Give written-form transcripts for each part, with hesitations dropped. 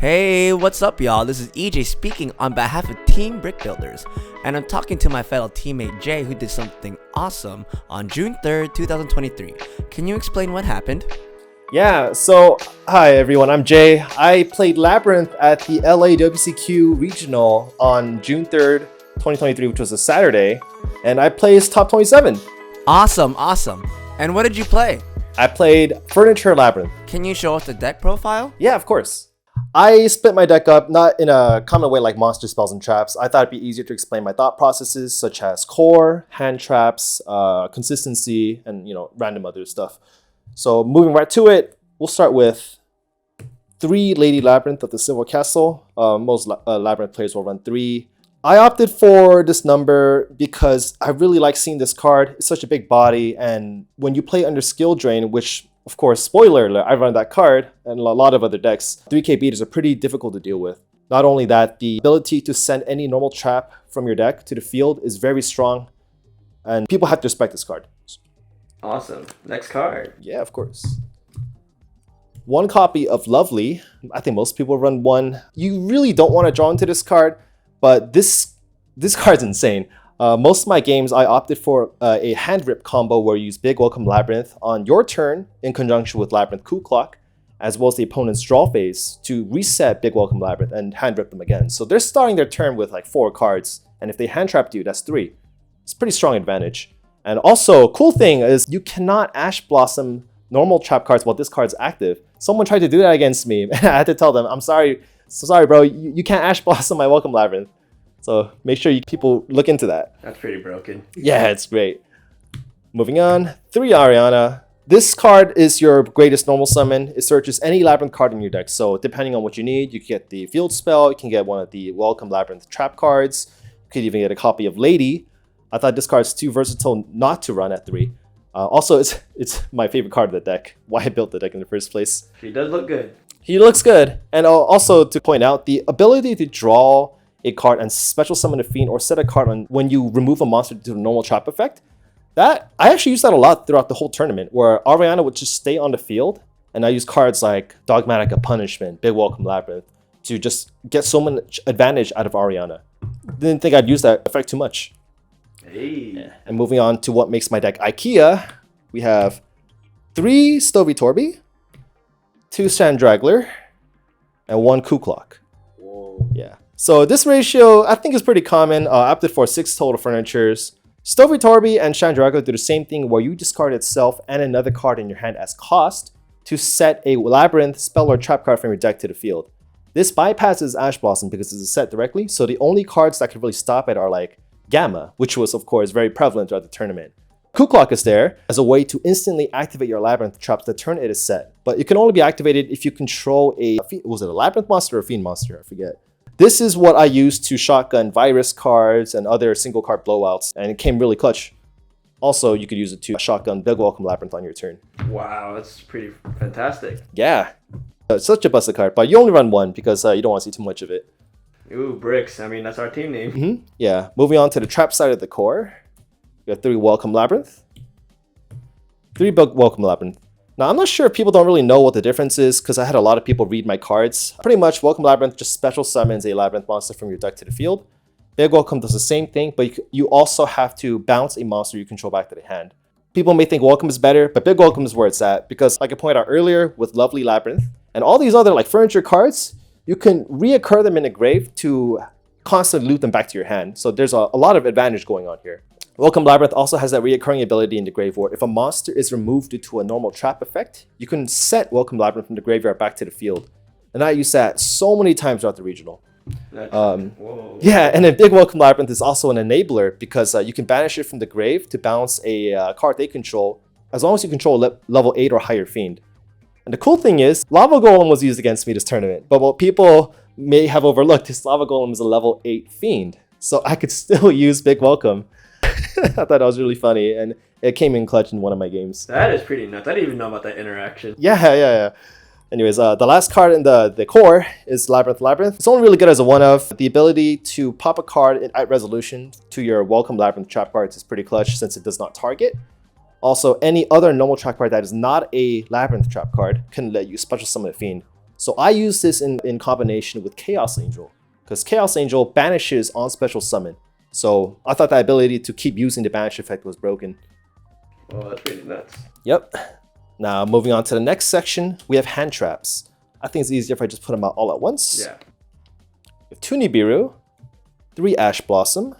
Hey, what's up, y'all? This is EJ speaking on behalf of Team Brick Builders, and I'm talking to my fellow teammate Jay, who did something awesome on June 3rd, 2023. Can you explain what happened? Yeah, so hi everyone, I'm Jay. I played Labrynth at the LA WCQ Regional on June 3rd, 2023, which was a Saturday, and I placed top 27. Awesome. And what did you play? I played Furniture Labrynth. Can you show us the deck profile? Yeah, of course. I split my deck up, not in a common way like monster spells and traps. I thought it'd be easier to explain my thought processes, such as core, hand traps, consistency, and random other stuff. So moving right to it, we'll start with 3 Lady Labrynth of the Silver Castle. Most Labrynth players will run 3. I opted for this number because I really like seeing this card. It's such a big body, and when you play under skill drain, which of course, spoiler alert, I run that card and a lot of other decks, 3k beaters are pretty difficult to deal with. Not only that, the ability to send any normal trap from your deck to the field is very strong, and people have to respect this card. Awesome. Next card. Yeah, of course. 1 copy of Lovely. I think most people run 1. You really don't want to draw into this card, but this card's insane. Most of my games, I opted for a hand rip combo where you use Big Welcome Labrynth on your turn in conjunction with Labrynth Coup Clock, as well as the opponent's draw phase to reset Big Welcome Labrynth and hand rip them again. So they're starting their turn with like 4 cards, and if they hand trapped you, that's 3. It's a pretty strong advantage. And also, cool thing is you cannot Ash Blossom normal trap cards while this card's active. Someone tried to do that against me, and I had to tell them, I'm sorry, bro, you can't Ash Blossom my Welcome Labrynth. So make sure people look into that. That's pretty broken. Yeah, it's great. Moving on, 3 Ariana. This card is your greatest normal summon. It searches any Labrynth card in your deck. So depending on what you need, you can get the field spell, you can get one of the Welcome Labrynth trap cards, you could even get a copy of Lady. I thought this card's too versatile not to run at 3. Also, it's my favorite card of the deck. Why I built the deck in the first place. He does look good. He looks good. And also to point out, the ability to draw a card and special summon a fiend or set a card on when you remove a monster to the normal trap effect, that I actually used that a lot throughout the whole tournament, where Ariana would just stay on the field, and I use cards like Dogmatic Punishment, Big Welcome Labrynth to just get so much advantage out of Ariana. Didn't think I'd use that effect too much. Hey. Yeah. And moving on to what makes my deck IKEA, we have 3 Stovey Torby, 2 Sandraggler, and 1 Coup Clock. Whoa. Yeah. So this ratio, I think, is pretty common. I opted for 6 total furnitures. Stovey Torby and Chandrago do the same thing where you discard itself and another card in your hand as cost to set a Labrynth spell or trap card from your deck to the field. This bypasses Ash Blossom because it's set directly, so the only cards that can really stop it are like Gamma, which was of course very prevalent throughout the tournament. Coup Clock is there as a way to instantly activate your Labrynth traps the turn it is set, but it can only be activated if you control was it a Labrynth monster or a Fiend monster? I forget. This is what I used to shotgun virus cards and other single card blowouts, and it came really clutch. Also, you could use it to shotgun Big Welcome Labrynth on your turn. Wow, that's pretty fantastic. Yeah, it's such a busted card, but you only run 1 because you don't want to see too much of it. Ooh, Bricks. I mean, that's our team name. Yeah, moving on to the trap side of the core. We got 3 Welcome Labrynth, 3 Big Welcome Labrynth. Now, I'm not sure if people don't really know what the difference is because I had a lot of people read my cards. Pretty much, Welcome Labrynth just special summons a Labrynth monster from your deck to the field. Big Welcome does the same thing, but you also have to bounce a monster you control back to the hand. People may think Welcome is better, but Big Welcome is where it's at because, like I pointed out earlier, with Lovely Labrynth and all these other like furniture cards, you can reoccur them in the grave to constantly loot them back to your hand. So there's a lot of advantage going on here. Welcome Labrynth also has that reoccurring ability in the graveyard. If a monster is removed due to a normal trap effect, you can set Welcome Labrynth from the graveyard back to the field. And I use that so many times throughout the regional. Whoa. Yeah, and then Big Welcome Labrynth is also an enabler because you can banish it from the grave to bounce a card they control as long as you control level 8 or higher fiend. And the cool thing is, Lava Golem was used against me this tournament, but what people may have overlooked is Lava Golem is a level 8 fiend, so I could still use Big Welcome. I thought that was really funny, and it came in clutch in one of my games. That is pretty nuts. I didn't even know about that interaction. Yeah. Anyways, the last card in the core is Labrynth. It's only really good as a one-of. The ability to pop a card at resolution to your Welcome Labrynth trap cards is pretty clutch since it does not target. Also, any other normal trap card that is not a Labrynth trap card can let you special summon a fiend. So I use this in combination with Chaos Angel, because Chaos Angel banishes on special summon. So I thought that ability to keep using the banish effect was broken. Oh, that's pretty nuts. Yep. Now moving on to the next section, we have hand traps. I think it's easier if I just put them out all at once. Yeah. We have 2 Nibiru, 3 Ash Blossom,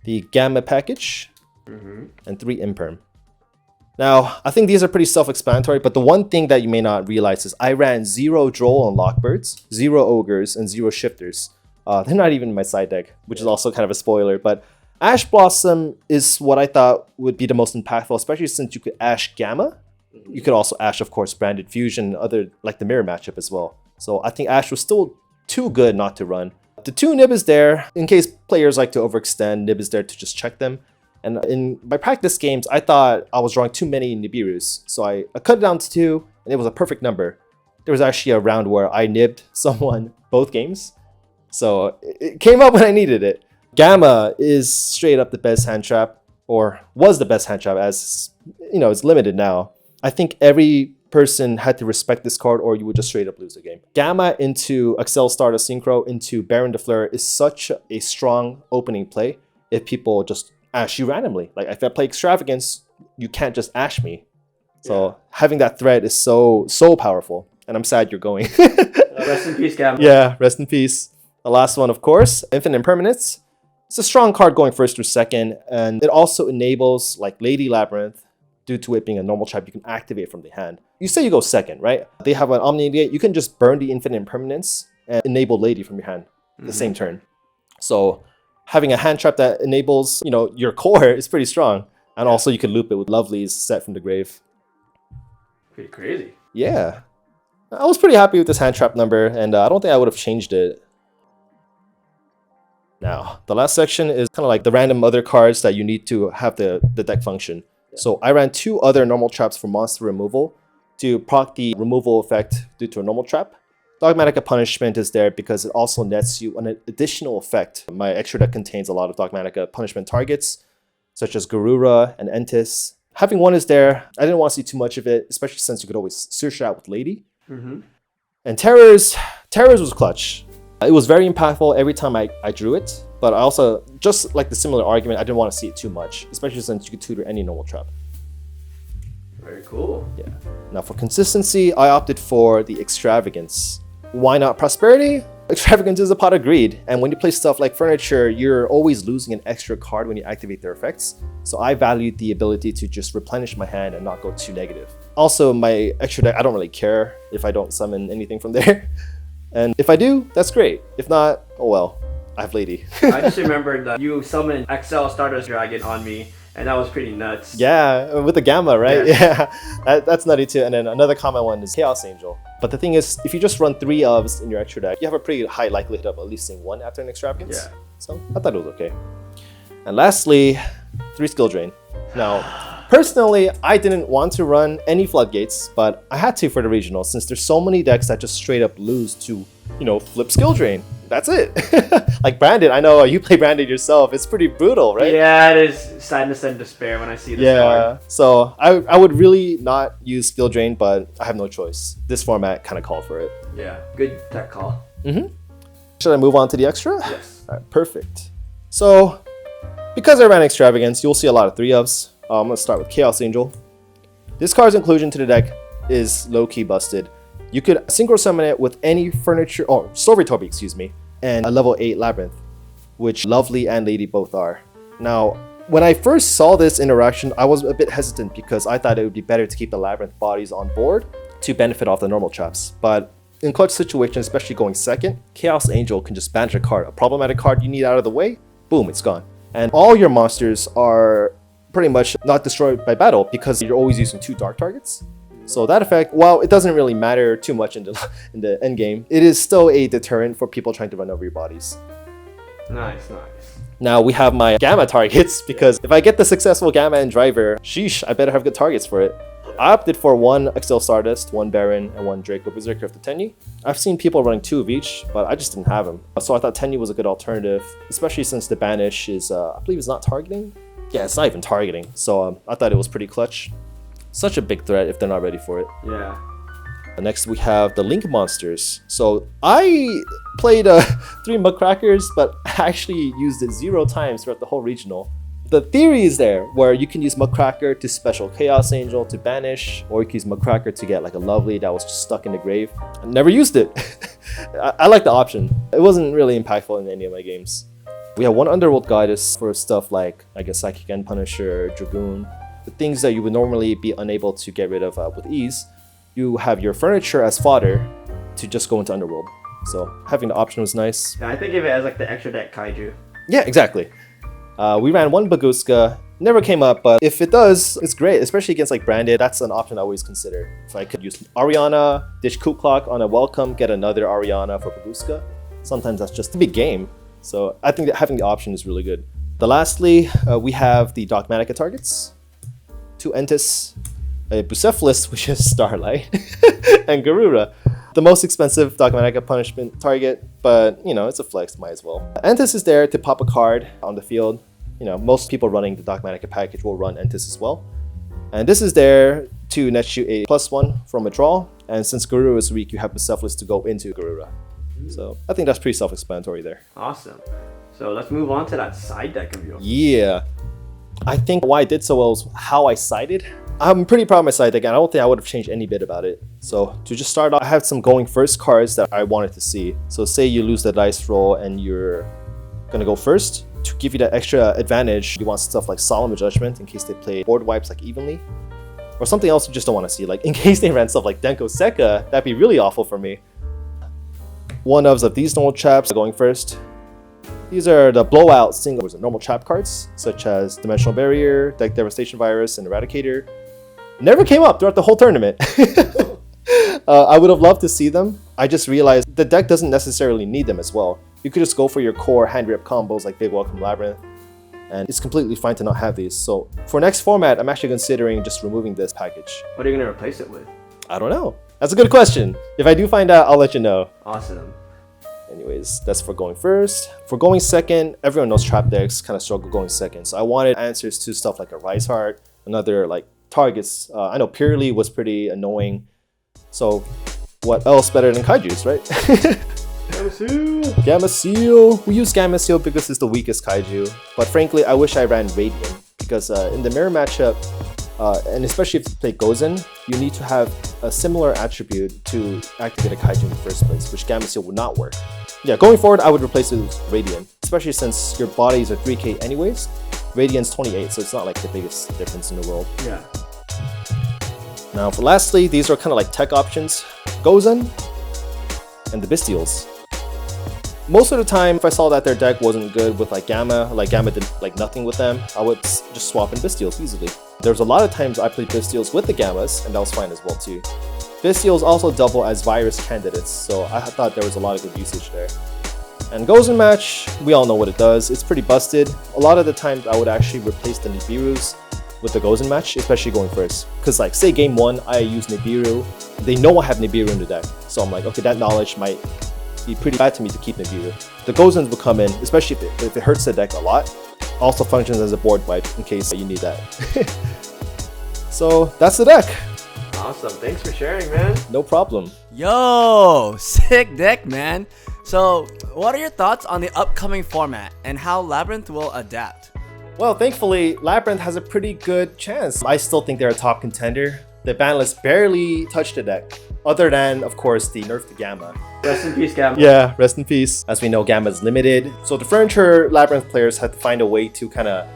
the Gamma package, and 3 Imperm. Now, I think these are pretty self-explanatory, but the one thing that you may not realize is I ran 0 Droll and Lockbirds, 0 Ogres, and 0 Shifters. They're not even in my side deck, which is also kind of a spoiler, but Ash Blossom is what I thought would be the most impactful, especially since you could Ash Gamma. You could also Ash, of course, Branded Fusion, other like the mirror matchup as well. So I think Ash was still too good not to run. The 2 Nib is there in case players like to overextend. Nib is there to just check them. And in my practice games, I thought I was drawing too many Nibirus. So I cut it down to 2, and it was a perfect number. There was actually a round where I nibbed someone both games. So it came up when I needed it. Gamma is straight up the best hand trap, or was the best hand trap, as you know, it's limited now. I think every person had to respect this card or you would just straight up lose the game. Gamma into Accel Stardust Synchro into Baron de Fleur is such a strong opening play if people just ash you randomly. Like if I play Extravagance, you can't just ash me. So having that threat is so powerful. And I'm sad you're going. Rest in peace, Gamma. Yeah, rest in peace. The last one, of course, Infinite Impermanence. It's a strong card going first through second, and it also enables like Lady Labrynth. Due to it being a normal trap, you can activate from the hand. You say you go second, right? They have an Omni Negate. You can just burn the Infinite Impermanence and enable Lady from your hand the same turn. So having a hand trap that enables, you know, your core is pretty strong. And also you can loop it with Lovely's set from the grave. Pretty crazy. Yeah. I was pretty happy with this hand trap number, and I don't think I would have changed it. Now, the last section is kind of like the random other cards that you need to have the deck function. So I ran 2 other normal traps for monster removal to proc the removal effect due to a normal trap. Dogmatica Punishment is there because it also nets you an additional effect. My extra deck contains a lot of Dogmatica Punishment targets, such as Garura and Entis. Having 1 is there. I didn't want to see too much of it, especially since you could always search it out with Lady. And Terrors was clutch. It was very impactful every time I drew it, but I also, just like the similar argument, I didn't want to see it too much, especially since you could tutor any normal trap. Very cool. Yeah. Now for consistency, I opted for the Extravagance. Why not Prosperity? Extravagance is a pot of greed, and when you play stuff like Furniture, you're always losing an extra card when you activate their effects. So I valued the ability to just replenish my hand and not go too negative. Also, my extra deck, I don't really care if I don't summon anything from there. And if I do, that's great. If not, oh well, I have Lady. I just remembered that you summoned Accel Stardust Dragon on me, and that was pretty nuts. Yeah, with the Gamma, right? Yeah. Yeah, that's nutty too. And then another common one is Chaos Angel. But the thing is, if you just run 3 ofs in your extra deck, you have a pretty high likelihood of at least seeing 1 after an Extravagance. Yeah. So I thought it was okay. And lastly, 3 Skill Drain. Now, personally, I didn't want to run any Floodgates, but I had to for the regional since there's so many decks that just straight up lose to, you know, flip Skill Drain. That's it. Like Branded, I know you play Branded yourself. It's pretty brutal, right? Yeah, it is sadness and despair when I see this card. So I would really not use Skill Drain, but I have no choice. This format kind of called for it. Yeah, good tech call. Should I move on to the extra? Yes. All right, perfect. So, because I ran Extravagance, you'll see a lot of 3-ofs. I'm going to start with Chaos Angel. This card's inclusion to the deck is low-key busted. You could synchro summon it with any Furniture, or Silvertoby, excuse me, and a level 8 Labrynth, which Lovely and Lady both are. Now, when I first saw this interaction, I was a bit hesitant because I thought it would be better to keep the Labrynth bodies on board to benefit off the normal traps. But in clutch situations, especially going second, Chaos Angel can just banish a card, a problematic card you need out of the way, boom, it's gone. And all your monsters are pretty much not destroyed by battle because you're always using 2 dark targets. So that effect, while it doesn't really matter too much in the end game, it is still a deterrent for people trying to run over your bodies. Nice. Now we have my Gamma targets because if I get the successful Gamma and Driver, sheesh, I better have good targets for it. I opted for 1 Accel Stardust, 1 Baron, and 1 Draco Berserker of the Tenyi. I've seen people running 2 of each, but I just didn't have them. So I thought Tenyi was a good alternative, especially since the banish is, I believe it's not targeting? Yeah, it's not even targeting. So I thought it was pretty clutch. Such a big threat if they're not ready for it. Yeah. Next we have the Link monsters. So I played 3 Mudcrackers, but I actually used it 0 times throughout the whole regional. The theory is there where you can use Mudcracker to special Chaos Angel to banish, or you can use Mudcracker to get like a lovely that was just stuck in the grave. I never used it. I like the option. It wasn't really impactful in any of my games. We have one Underworld Goddess for stuff like, I guess, Psychic End Punisher, Dragoon, the things that you would normally be unable to get rid of with ease. You have your furniture as fodder to just go into Underworld. So having the option was nice. Yeah, I think of it as like the extra deck kaiju. Yeah, exactly. We ran one Baguska, never came up, but if it does, it's great, especially against like branded. That's an option I always consider. If I could use Ariana, ditch Coup Clock on a welcome, get another Ariana for Baguska. Sometimes that's just a big game. So I think that having the option is really good. Lastly, we have the Dogmatica targets. 2 Entis, a Bucephalus, which is Starlight, and Garura. The most expensive Dogmatica punishment target, but you know, it's a flex, might as well. Entis is there to pop a card on the field. You know, most people running the Dogmatica package will run Entis as well. And this is there to net you a +1 from a draw. And since Garura is weak, you have Bucephalus to go into Garura. So I think that's pretty self-explanatory there. Awesome. So let's move on to that side deck of yours. Yeah. I think why I did so well is how I sided. I'm pretty proud of my side deck, and I don't think I would have changed any bit about it. So to just start off, I had some going first cards that I wanted to see. So say you lose the dice roll and you're gonna go first. To give you that extra advantage, you want stuff like Solemn Judgment in case they play board wipes like evenly. Or something else you just don't want to see. Like in case they ran stuff like Denko Sekka, that'd be really awful for me. One of these normal traps going first. These are the blowout singles and normal trap cards, such as Dimensional Barrier, Deck Devastation Virus, and Eradicator. Never came up throughout the whole tournament. I would have loved to see them. I just realized the deck doesn't necessarily need them as well. You could just go for your core hand rip combos like Big Welcome Labrynth, and it's completely fine to not have these. So for next format, I'm actually considering just removing this package. What are you going to replace it with? I don't know. That's a good question. If I do find out, I'll let you know. Awesome. Anyways, that's for going first. For going second, everyone knows trap decks kind of struggle going second. So I wanted answers to stuff like a Rise Heart, another like targets. I know Purely was pretty annoying. So what else better than Kaijus, right? Gamma Seal! Gamma Seal! We use Gamma Seal because it's the weakest Kaiju. But frankly, I wish I ran Radiant. Because in the mirror matchup, and especially if you play Gozen, you need to have a similar attribute to activate a Kaiju in the first place, which Gamma Seal would not work. Yeah, going forward, I would replace it with Radiant, especially since your bodies are 3k anyways. Radiant's 28, so it's not like the biggest difference in the world. Yeah. Now, for lastly, these are kind of like tech options. Gozen and the Bestials. Most of the time, if I saw that their deck wasn't good with like Gamma did like nothing with them, I would just swap in Bestials easily. There's a lot of times I played Bestials with the Gammas, and that was fine as well too. Bestials also double as virus candidates, so I thought there was a lot of good usage there. And Gozen match, we all know what it does. It's pretty busted. A lot of the times I would actually replace the Nibirus with the Gozen match, especially going first. Because like, say game 1, I use Nibiru. They know I have Nibiru in the deck. So I'm like, okay, that knowledge might be pretty bad to me to keep Nibiru. The Gozens will come in, especially if it hurts the deck a lot. Also functions as a board wipe in case you need that. So that's the deck. Awesome. Thanks for sharing, man. No problem. Yo, sick deck, man. So, what are your thoughts on the upcoming format and how Labrynth will adapt? Well, thankfully, Labrynth has a pretty good chance. I still think they're a top contender. The ban list barely touched the deck, other than, of course, the nerf to Gamma. Rest in peace, Gamma. Yeah, rest in peace. As we know, Gamma is limited. So the furniture Labrynth players had to find a way to kind of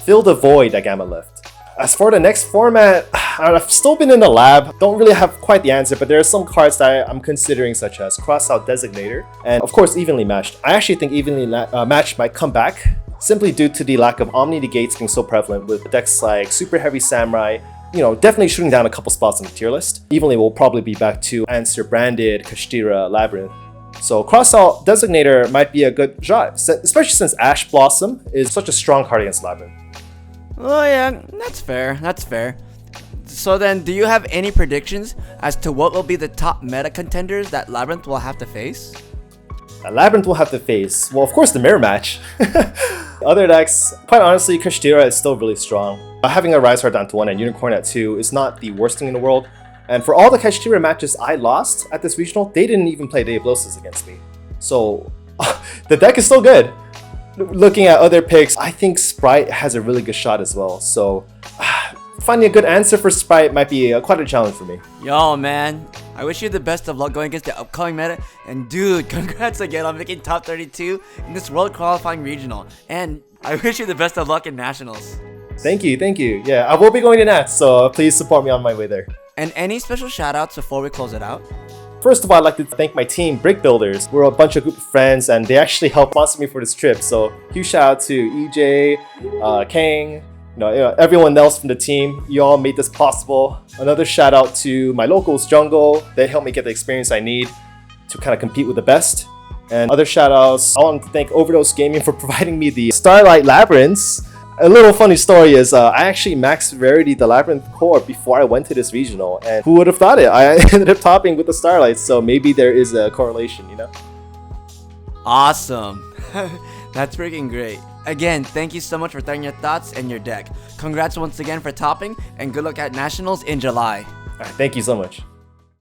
fill the void that Gamma left. As for the next format, I've still been in the lab. Don't really have quite the answer, but there are some cards that I'm considering, such as Crossout Designator, and of course, Evenly Matched. I actually think Evenly Matched might come back, simply due to the lack of Omni Negates being so prevalent with decks like Super Heavy Samurai, you know, definitely shooting down a couple spots on the tier list. Evenly will probably be back to answer branded Kashtira Labrynth. So Crossout Designator might be a good shot, especially since Ash Blossom is such a strong card against Labrynth. Oh yeah, that's fair, that's fair. So then, do you have any predictions as to what will be the top meta contenders that Labrynth will have to face? Labrynth will have to face, well, of course, the mirror match. Other decks, quite honestly, Kashtira is still really strong. Having a Rise Heart down to 1 and Unicorn at 2 is not the worst thing in the world. And for all the Kashira matches I lost at this regional, they didn't even play Diablosis against me. So the deck is still good. Looking at other picks, I think Sprite has a really good shot as well. So finding a good answer for Sprite might be quite a challenge for me. Yo, man. I wish you the best of luck going against the upcoming meta. And dude, congrats again on making top 32 in this world qualifying regional. And I wish you the best of luck in nationals. Thank you, thank you. Yeah, I will be going to Nats, so please support me on my way there. And any special shoutouts before we close it out? First of all, I'd like to thank my team, Brick Builders. We're a bunch of group of friends, and they actually helped sponsor me for this trip. So huge shout out to EJ, Kang, everyone else from the team. You all made this possible. Another shout out to my locals, Jungle. They helped me get the experience I need to kind of compete with the best. And other shout outs, I want to thank Overdose Gaming for providing me the Starlight Labrynths. A little funny story is I actually maxed rarity the Labrynth core before I went to this regional, and who would have thought it? I ended up topping with the Starlights, so maybe there is a correlation, Awesome. That's freaking great. Again, thank you so much for sharing your thoughts and your deck. Congrats once again for topping, and good luck at Nationals in July. All right, thank you so much.